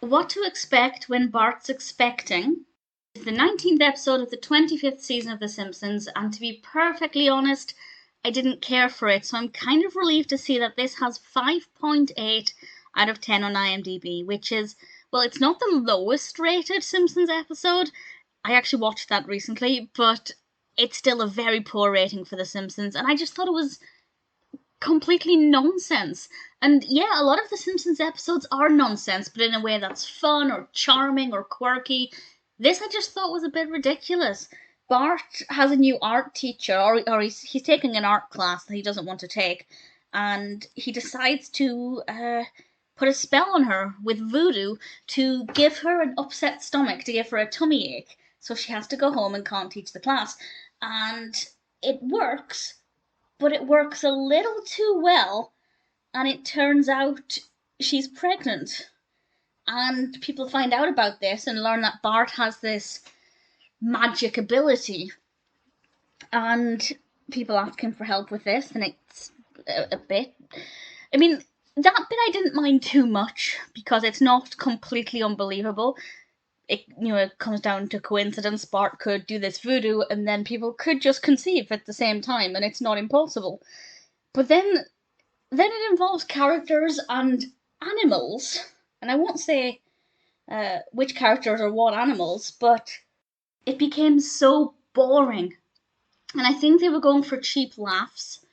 What to expect when Bart's expecting. It's the 19th episode of the 25th season of The Simpsons, and to be perfectly honest, I didn't care for it, so I'm kind of relieved to see that this has 5.8 out of 10 on IMDb, which is, well, it's not the lowest rated Simpsons episode. I actually watched that recently, but it's still a very poor rating for The Simpsons, and I just thought it was completely nonsense. And yeah, a lot of The Simpsons episodes are nonsense, but in a way that's fun or charming or quirky. This I just thought was a bit ridiculous. Bart has a new art teacher, or he's taking an art class that he doesn't want to take, and he decides to put a spell on her with voodoo to give her an upset stomach, to give her a tummy ache. So she has to go home and can't teach the class. And it works, but it works a little too well, and it turns out she's pregnant. And people find out about this and learn that Bart has this magic ability. And people ask him for help with this, and it's a bit. I mean, that bit I didn't mind too much because it's not completely unbelievable. It comes down to coincidence. Bart could do this voodoo, and then people could just conceive at the same time, and it's not impossible. But then it involves characters and animals, and I won't say which characters are what animals, but it became so boring. And I think they were going for cheap laughs.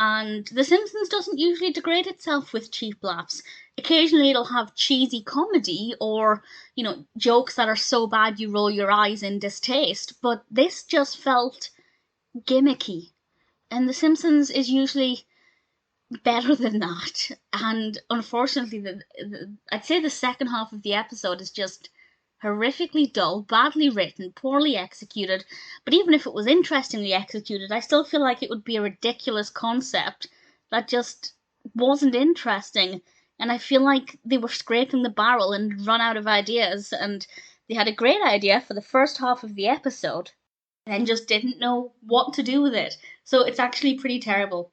And The Simpsons doesn't usually degrade itself with cheap laughs. Occasionally it'll have cheesy comedy or, jokes that are so bad you roll your eyes in distaste. But this just felt gimmicky. And The Simpsons is usually better than that. And unfortunately, I'd say the second half of the episode is just horrifically dull, badly written, poorly executed. But even if it was interestingly executed, I still feel like it would be a ridiculous concept that just wasn't interesting. And I feel like they were scraping the barrel and run out of ideas. And they had a great idea for the first half of the episode and just didn't know what to do with it. So it's actually pretty terrible.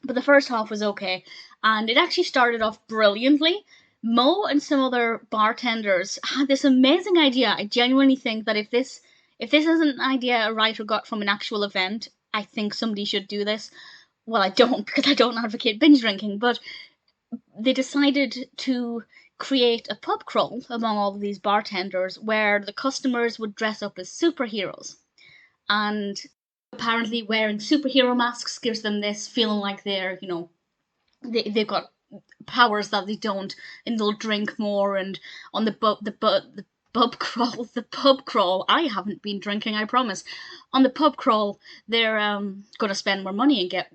But the first half was okay, and it actually started off brilliantly. Mo and some other bartenders had this amazing idea. I genuinely think that if this isn't an idea a writer got from an actual event, I think somebody should do this. Well, I don't, because I don't advocate binge drinking, but they decided to create a pub crawl among all of these bartenders where the customers would dress up as superheroes. And apparently wearing superhero masks gives them this feeling like they're, they've got powers that they don't, and they'll drink more. And on the pub crawl, I haven't been drinking, I promise. On the pub crawl, they're going to spend more money and get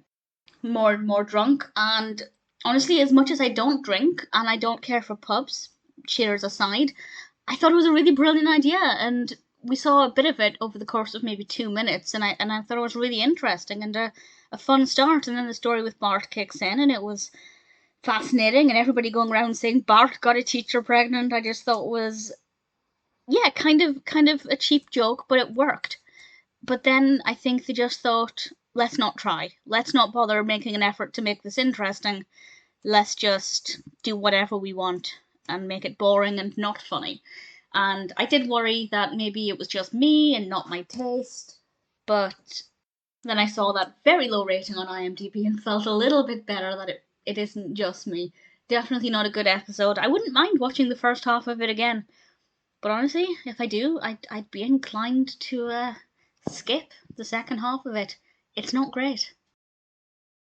more and more drunk. And honestly, as much as I don't drink and I don't care for pubs, cheers aside, I thought it was a really brilliant idea, and we saw a bit of it over the course of maybe 2 minutes, and I thought it was really interesting and a fun start. And then the story with Bart kicks in, and it was fascinating, and everybody going around saying Bart got a teacher pregnant. I just thought was, yeah, kind of a cheap joke, but it worked. But then I think they just thought, let's not try. Let's not bother making an effort to make this interesting. Let's just do whatever we want and make it boring and not funny. And I did worry that maybe it was just me and not my taste, but then I saw that very low rating on IMDb and felt a little bit better that it isn't just me. Definitely not a good episode. I wouldn't mind watching the first half of it again, but honestly, if I do, I'd be inclined to skip the second half of it. It's not great.